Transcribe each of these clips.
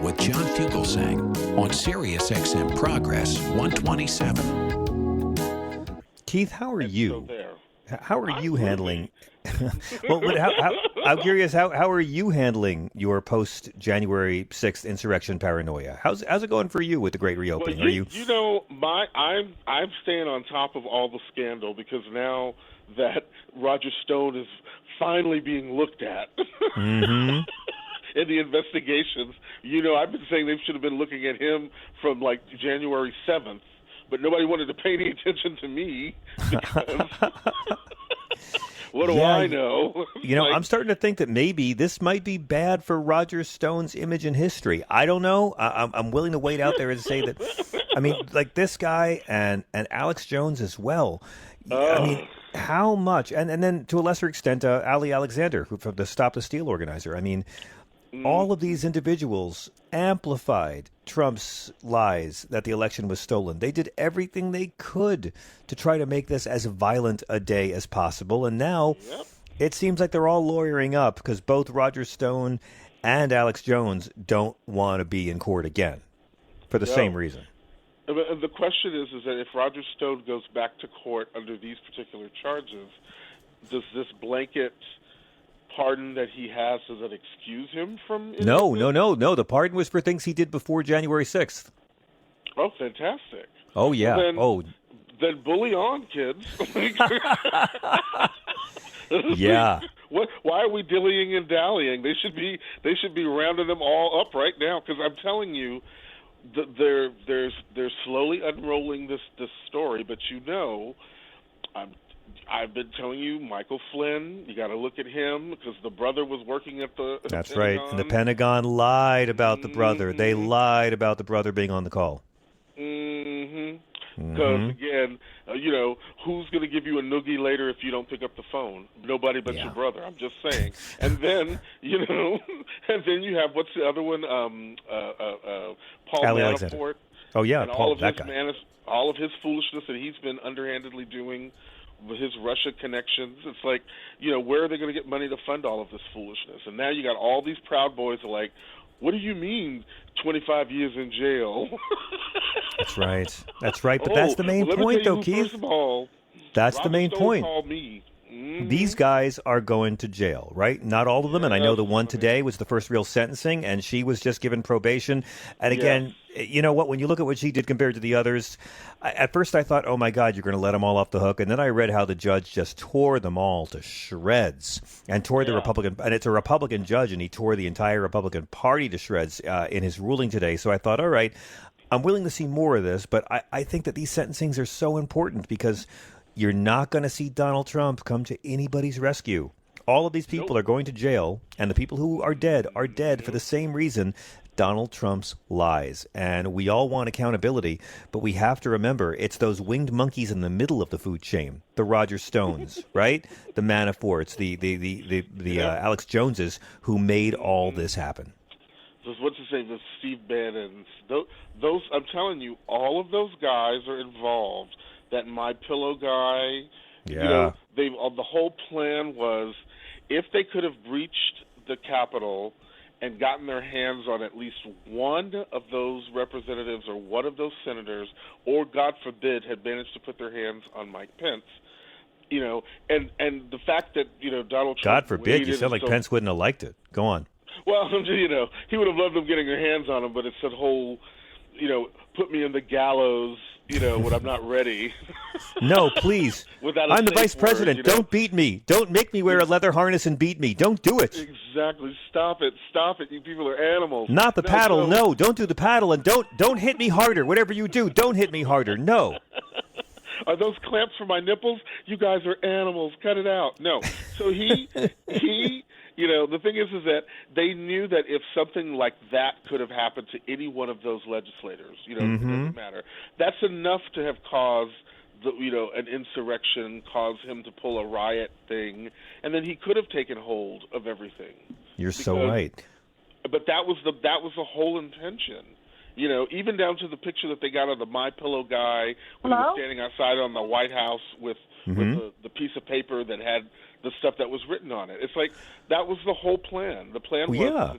with John Fugelsang on Sirius XM Progress 127. Keith, how are you? How are you I'm handling? Well, I'm curious. How are you handling your post January 6th insurrection paranoia? How's it going for you with the great reopening? Well, Are you? You know, I'm staying on top of all the scandal because now that Roger Stone is finally being looked at Mm-hmm. in the investigations. You know, I've been saying they should have been looking at him from like January 7th, but nobody wanted to pay any attention to me because what do I know? You know, I'm starting to think that maybe this might be bad for Roger Stone's image in history. I don't know. I'm willing to wait out there and say that. I mean, like this guy and Alex Jones as well. I mean, how much? And then to a lesser extent, Ali Alexander, who from the Stop the Steal organizer. I mean, all of these individuals amplified Trump's lies that the election was stolen. They did everything they could to try to make this as violent a day as possible. And now it seems like they're all lawyering up because both Roger Stone and Alex Jones don't want to be in court again for the same reason. The question is that if Roger Stone goes back to court under these particular charges, does this blanket pardon that he has, does that excuse him from? No. The pardon was for things he did before January 6th. Oh, fantastic. Oh, yeah. Then bully on, kids. Yeah. Why are we dillying and dallying? They should be rounding them all up right now because I'm telling you, they're slowly unrolling this story. But you know, I've been telling you, Michael Flynn, you got to look at him because the brother was working at the That's Pentagon. right. And the Pentagon lied about the brother. They lied about the brother being on the call. Because, again, you know, who's going to give you a noogie later if you don't pick up the phone? Nobody but your brother. I'm just saying. And then, you know, and then you have, what's the other one? Paul Ali Manafort. Alexander. Oh, yeah, and Paul, that guy. All of his foolishness that he's been underhandedly doing with his Russia connections. It's like, you know, where are they going to get money to fund all of this foolishness? And now you got all these Proud Boys are like, what do you mean 25 years in jail? That's right. But that's the main point, though, Keith. First of all, that's Roger the main Stone point. called me. These guys are going to jail, right? Not all of them. And I know the one today was the first real sentencing, and she was just given probation. And again, you know what? When you look at what she did compared to the others, at first I thought, oh, my God, you're going to let them all off the hook. And then I read how the judge just tore them all to shreds and tore the Republican. And it's a Republican judge, and he tore the entire Republican Party to shreds in his ruling today. So I thought, all right, I'm willing to see more of this. But I think that these sentencings are so important because you're not going to see Donald Trump come to anybody's rescue. All of these people are going to jail, and the people who are dead for the same reason, Donald Trump's lies. And we all want accountability, but we have to remember it's those winged monkeys in the middle of the food chain, the Roger Stones, right? The Manaforts, the Alex Joneses, who made all this happen. What's his name? The Steve Bannon. Those, I'm telling you, all of those guys are involved. That My Pillow guy. You know, the whole plan was if they could have breached the Capitol and gotten their hands on at least one of those representatives or one of those senators, or God forbid, had managed to put their hands on Mike Pence, you know, and the fact that, you know, Donald Trump. God forbid, you said like Pence wouldn't have liked it. Go on. Well, you know, he would have loved them getting their hands on him, but it's that whole, you know, put me in the gallows, you know, when I'm not ready. No, please. I'm the vice president. You know? Don't beat me. Don't make me wear a leather harness and beat me. Don't do it. Exactly. Stop it. You people are animals. Not the paddle. No, don't do the paddle. And don't hit me harder. Whatever you do, don't hit me harder. No. Are those clamps for my nipples? You guys are animals. Cut it out. No. So he you know, the thing is that they knew that if something like that could have happened to any one of those legislators, you know, it doesn't matter. That's enough to have caused, an insurrection, caused him to pull a riot thing, and then he could have taken hold of everything. You're so right. But that was the whole intention. You know, even down to the picture that they got of the My Pillow guy when he was standing outside on the White House with Mm-hmm. with the piece of paper that had the stuff that was written on it. It's like that was the whole plan. The plan was that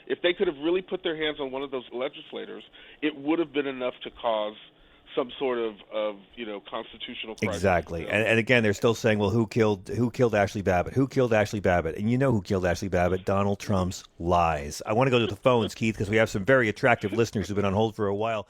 if they could have really put their hands on one of those legislators, it would have been enough to cause some sort of constitutional crisis. Exactly. And again, they're still saying, well, who killed Ashley Babbitt? Who killed Ashley Babbitt? And you know who killed Ashley Babbitt? Donald Trump's lies. I want to go to the phones, Keith, because we have some very attractive listeners who've been on hold for a while.